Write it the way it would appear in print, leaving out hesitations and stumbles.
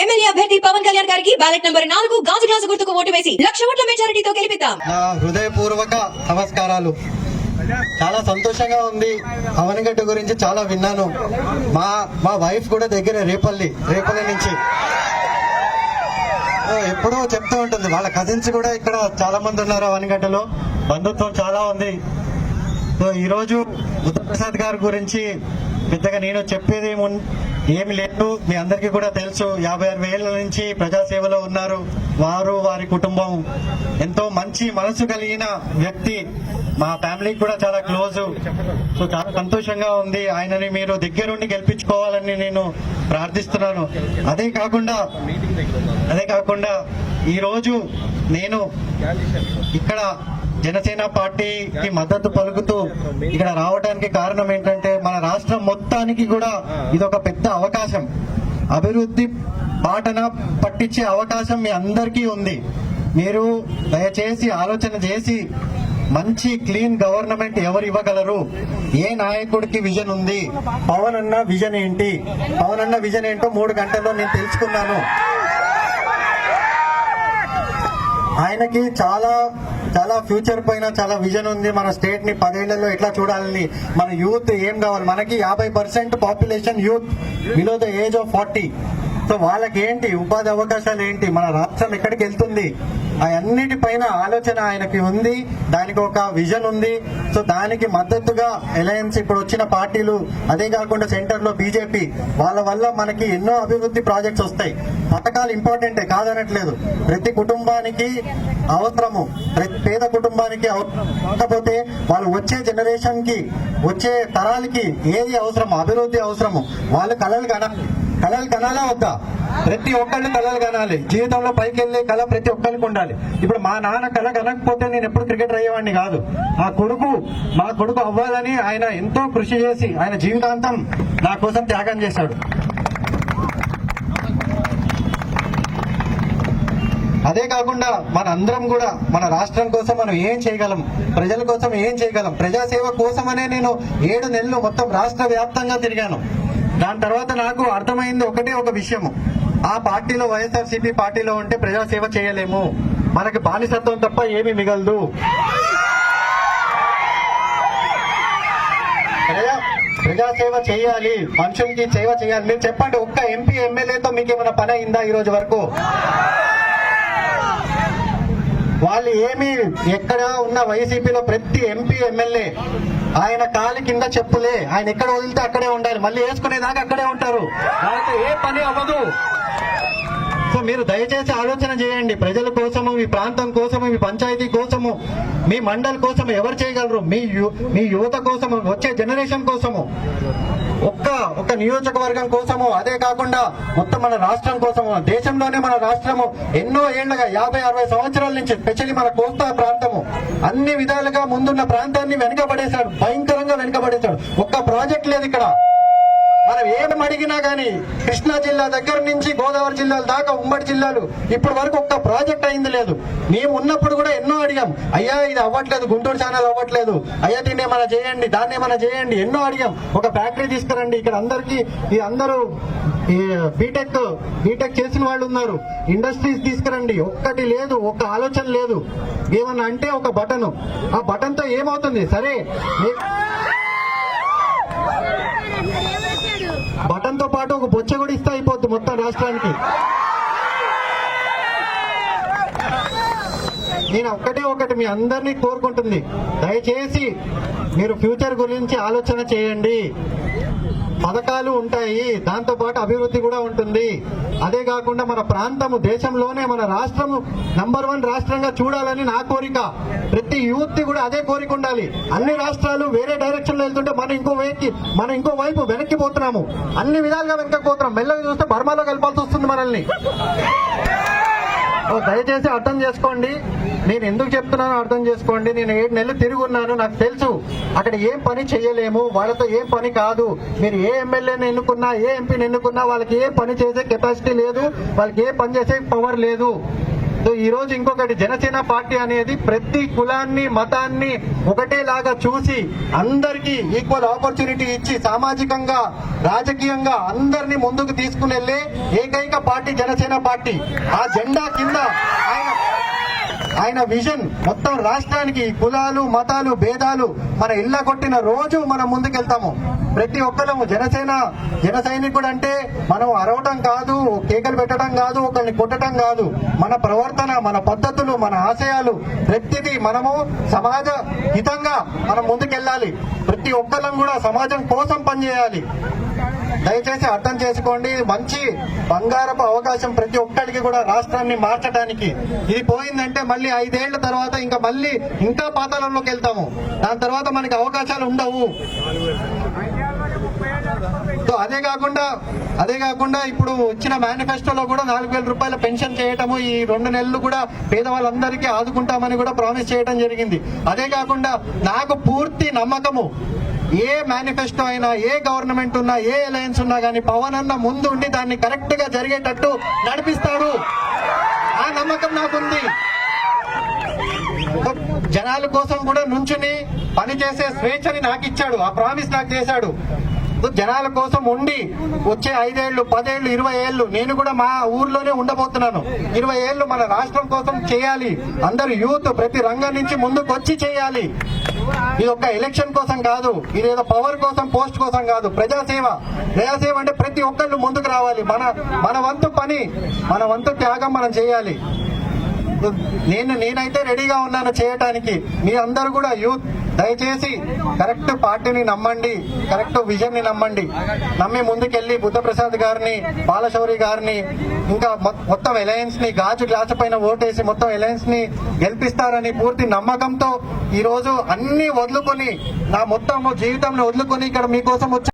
MLA అభ్యర్థి పవన్ కళ్యాణ్ గారికి ballot number 4 గాజు గ్లాసు గుర్తుకు ఓటు వేసి 1,00,000 ఓట్ల మెజారిటీతో గెలిపిద్దాం. నా హృదయపూర్వక నమస్కారాలు. చాలా సంతోషంగా ఉంది. అవనిగడ్డ గురించి చాలా విన్నాను. మా వైఫ్ కూడా దగ్గరే రేపల్లి నుంచి ఎప్పుడూ చెప్తూ ఉంటుంది. వాళ్ళ కజిన్స్ కూడా ఇక్కడ చాలా మంది ఉన్నారు. అవనిగడ్డలో బంధుత్వం చాలా ఉంది. సో ఈరోజు బుద్ధప్రసాద్ గారి గురించి పెద్దగా నేను చెప్పేది ఏమి లేదు. మీ అందరికీ కూడా తెలుసు. 56 ఏళ్ల నుంచి ప్రజాసేవలో ఉన్నారు. వారి కుటుంబం ఎంతో మంచి మనసు కలిగిన వ్యక్తి. మా ఫ్యామిలీకి కూడా చాలా క్లోజ్. సో చాలా సంతోషంగా ఉంది. ఆయనని మీరు దగ్గరుండి గెలిపించుకోవాలని నేను ప్రార్థిస్తున్నాను. అదే కాకుండా ఈరోజు నేను ఇక్కడ జనసేన పార్టీకి మద్దతు పలుకుతూ ఇక్కడ రావడానికి కారణం ఏంటంటే, మన రాష్ట్రం మొత్తానికి కూడా ఇదొక పెద్ద అవకాశం. అభివృద్ధి బాటన పట్టించే అవకాశం మీ అందరికీ ఉంది. మీరు దయచేసి ఆలోచన చేసి మంచి క్లీన్ గవర్నమెంట్ ఎవరు ఇవ్వగలరు? ఏ నాయకుడికి విజన్ ఉంది? పవన్ అన్న విజన్ ఏంటి? పవన్ అన్న విజన్ ఏంటో 3 గంటల్లో నేను తెలుసుకున్నాను. ఆయనకి చాలా ఫ్యూచర్ పైన చాలా విజన్ ఉంది. మన స్టేట్ ని 10 ఏళ్లలో ఎట్లా చూడాలని, మన యూత్ ఏం కావాలి? మనకి 50% population youth below the age of 40. So వాళ్ళకి ఏంటి ఉపాధి అవకాశాలు ఏంటి? మన రాష్ట్రం ఎక్కడికి వెళ్తుంది? అన్నిటిపైన ఆలోచన ఆయనకి ఉంది. దానికి ఒక విజన్ ఉంది. సో దానికి మద్దతుగా అలయన్స్ ఇప్పుడు వచ్చిన పార్టీలు, అదే కాకుండా సెంటర్ లో బీజేపీ, వాళ్ళ వల్ల మనకి ఎన్నో అభివృద్ధి ప్రాజెక్ట్స్ వస్తాయి. పథకాలు ఇంపార్టెంటే, కాదనట్లేదు. ప్రతి కుటుంబానికి అవసరము, ప్రతి పేద కుటుంబానికి కాకపోతే వాళ్ళు వచ్చే జనరేషన్ కి, వచ్చే తరాలకి ఏది అవసరము? అభివృద్ధి అవసరము. వాళ్ళు కలలు కనాలా వద్దా? ప్రతి ఒక్కళ్ళు కలలు కనాలి. జీవితంలో పైకి వెళ్ళే కళ ప్రతి ఒక్కరికి ఉండాలి. ఇప్పుడు మా నాన్న కళ కనకపోతే నేను ఎప్పుడు క్రికెటర్ అయ్యేవాడిని కాదు. మా కొడుకు అవ్వాలని ఆయన ఎంతో కృషి చేసి ఆయన జీవితాంతం నా కోసం త్యాగం చేశాడు. అదే కాకుండా మన అందరం కూడా మన రాష్ట్రం కోసం మనం ఏం చేయగలం, ప్రజల కోసం ఏం చేయగలం, ప్రజాసేవ కోసమనే నేను 7 నెలలు మొత్తం రాష్ట్ర వ్యాప్తంగా తిరిగాను. దాని తర్వాత నాకు అర్థమైంది ఒక విషయము. ఆ పార్టీలో, వైఎస్ఆర్సీపీ పార్టీలో ఉంటే ప్రజాసేవ చేయలేము. మనకి బానిసత్వం తప్ప ఏమీ మిగలదు. ప్రజాసేవ చేయాలి, మనుషులకి సేవ చేయాలి. మీరు చెప్పండి, ఒక్క ఎంపీ ఎమ్మెల్యేతో మీకు ఏమైనా పని అయిందా ఈ రోజు వరకు? వాళ్ళు ఏమి, ఎక్కడ ఉన్న వైసీపీలో ప్రతి ఎంపీ ఎమ్మెల్యే ఆయన కాలి కింద చెప్పులే. ఆయన ఎక్కడ వదిలితే అక్కడే ఉండాలి. మళ్ళీ వేసుకునేదాకా అక్కడే ఉంటారు. వాళ్ళకి ఏ పని అవ్వదు. సో మీరు దయచేసి ఆలోచన చేయండి. ప్రజల కోసము, మీ ప్రాంతం కోసము, మీ పంచాయతీ కోసము, మీ మండల్ కోసము ఎవరు చేయగలరు? మీ యువత కోసము, వచ్చే జనరేషన్ కోసము, ఒక్క నియోజకవర్గం కోసము, అదే కాకుండా మొత్తం మన రాష్ట్రం కోసము. దేశంలోనే మన రాష్ట్రము ఎన్నో ఏళ్లుగా 50-60 సంవత్సరాల నుంచి, స్పెషల్లీ మన కోస్తా ప్రాంతము అన్ని విధాలుగా ముందున్న ప్రాంతాన్ని వెనుకబడేశాడు, భయంకరంగా వెనుకబడేశాడు. ఒక్క ప్రాజెక్ట్ లేదు ఇక్కడ. మనం ఏం అడిగినా గానీ కృష్ణా జిల్లా దగ్గర నుంచి గోదావరి జిల్లాల దాకా, ఉమ్మడి జిల్లాలు ఇప్పటి వరకు ఒక్క ప్రాజెక్ట్ అయింది లేదు. మేము ఉన్నప్పుడు కూడా ఎన్నో అడిగాం. అయ్యా ఇది అవ్వట్లేదు, గుంటూరు ఛానల్ అవ్వట్లేదు, అయ్యా దీన్ని ఏమైనా చేయండి, దాన్ని ఏమైనా చేయండి, ఎన్నో అడిగాం. ఒక ఫ్యాక్టరీ తీసుకురండి. ఇక్కడ అందరూ బీటెక్ చేసిన వాళ్ళు ఉన్నారు. ఇండస్ట్రీస్ తీసుకురండి. ఒక్కటి లేదు, ఒక్క ఆలోచన లేదు. ఏమన్నా అంటే ఒక బటన్, ఆ బటన్ తో ఏమవుతుంది? సరే, బటన్ తో పాటు ఒక బొచ్చ కూడా ఇస్తే అయిపోద్ది మొత్తం రాష్ట్రానికి. నేను ఒకటి మీ అందరినీ కోరుకుంటుంది, దయచేసి మీరు ఫ్యూచర్ గురించి ఆలోచన చేయండి. పథకాలు ఉంటాయి, దాంతో పాటు అభివృద్ధి కూడా ఉంటుంది. అదే కాకుండా మన ప్రాంతము, దేశంలోనే మన రాష్ట్రము నంబర్ 1 రాష్ట్రంగా చూడాలని నా కోరిక. ప్రతి యూత్ కూడా అదే కోరిక ఉండాలి. అన్ని రాష్ట్రాలు వేరే డైరెక్షన్ లో వెళ్తుంటే మనం ఇంకో వైపు వెనక్కిపోతున్నాము. అన్ని విధాలుగా వెనక్కిపోతున్నాం. మెల్లగా చూస్తే బర్మాలో కలపాల్సి వస్తుంది మనల్ని. దయచేసి అర్థం చేసుకోండి. నేను ఎందుకు చెప్తున్నానో అర్థం చేసుకోండి. నేను 7 నెలలు తిరిగి ఉన్నాను. నాకు తెలుసు అక్కడ ఏం పని చేయలేము, వాళ్ళతో ఏం పని కాదు. మీరు ఏ ఎమ్మెల్యేని ఎన్నుకున్నా, ఏ ఎంపీని ఎన్నుకున్నా వాళ్ళకి ఏ పని చేసే కెపాసిటీ లేదు, వాళ్ళకి ఏ పని చేసే పవర్ లేదు. సో ఈ రోజు ఇంకొకటి, జనసేన పార్టీ అనేది ప్రతి కులాన్ని మతాన్ని ఒకటేలాగా చూసి అందరికీ ఈక్వల్ ఆపర్చునిటీ ఇచ్చి సామాజికంగా రాజకీయంగా అందరినీ ముందుకు తీసుకుని వెళ్లే ఏకైక పార్టీ జనసేన పార్టీ. ఆ జెండా కింద ఆయన విజన్ మొత్తం రాష్ట్రానికి కులాలు మతాలు భేదాలు మన ఇళ్ళ కొట్టిన రోజు మనం ముందుకెళ్తాము. ప్రతి ఒక్కరము జన సైనికుడు అంటే మనం అరవటం కాదు, కేకలు పెట్టడం కాదు, ఒకరిని కొట్టడం కాదు. మన ప్రవర్తన, మన పద్ధతులు, మన ఆశయాలు ప్రతిదీ మనము సమాజ హితంగా మనం ముందుకెళ్ళాలి. ప్రతి ఒక్కరం కూడా సమాజం కోసం పనిచేయాలి. దయచేసి అర్థం చేసుకోండి. మంచి బంగారపు అవకాశం ప్రతి ఒక్కరికి కూడా రాష్ట్రాన్ని మార్చడానికి. ఇది పోయిందంటే మళ్ళీ 5 ఏళ్ల తర్వాత ఇంకా పాతాళంలోకి వెళ్తాము. దాని తర్వాత మనకి అవకాశాలు ఉండవు. సో అదే కాకుండా ఇప్పుడు ఇచ్చిన మేనిఫెస్టోలో కూడా 4,000 రూపాయల పెన్షన్ చేయటము, ఈ 2 నెలలు కూడా పేదవాళ్ళందరికీ ఆదుకుంటామని కూడా ప్రామిస్ చేయడం జరిగింది. అదే కాకుండా నాకు పూర్తి నమ్మకము, ఏ మేనిఫెస్టో అయినా, ఏ గవర్నమెంట్ ఉన్నా, ఏ అలయన్స్ ఉన్నా కానీ పవన్ అన్న ముందు ఉండి దాన్ని కరెక్ట్ గా జరిగేటట్టు నడిపిస్తాడు. ఆ నమ్మకం నాకుంది. జనాల కోసం కూడా నుంచుని పనిచేసే స్వేచ్ఛని నాకు ఇచ్చాడు. ఆ ప్రామిస్ నాకు చేశాడు. జనాల కోసం ఉండి వచ్చే 5 ఏళ్లు 10 ఏళ్లు 20 ఏళ్లు నేను కూడా మా ఊర్లోనే ఉండబోతున్నాను. 20 ఏళ్లు మన రాష్ట్రం కోసం చేయాలి. అందరూ యూత్ ప్రతి రంగం నుంచి ముందుకు వచ్చి చేయాలి. ఇది ఒక ఎలక్షన్ కోసం కాదు, ఇదేదో పవర్ కోసం, పోస్ట్ కోసం కాదు. ప్రజాసేవ అంటే ప్రతి ఒక్కళ్ళు ముందుకు రావాలి. మన వంతు పని, మన వంతు త్యాగం మనం చేయాలి. నేనైతే రెడీగా ఉన్నాను చేయటానికి. మీ అందరూ కూడా యూత్ దయచేసి కరెక్ట్ పార్టీని నమ్మండి, కరెక్ట్ విజన్ ని నమ్మండి. నమ్మి ముందుకెళ్లి బుద్ధప్రసాద్ గారిని, బాలశౌరి గారిని, ఇంకా మొత్తం అలయన్స్ ని గాజు గ్లాసు పైన ఓటేసి మొత్తం అలయన్స్ ని గెలిపిస్తారని పూర్తి నమ్మకంతో ఈ రోజు అన్ని వదులుకొని, నా మొత్తం జీవితంలో వదులుకొని ఇక్కడ మీకోసం వచ్చి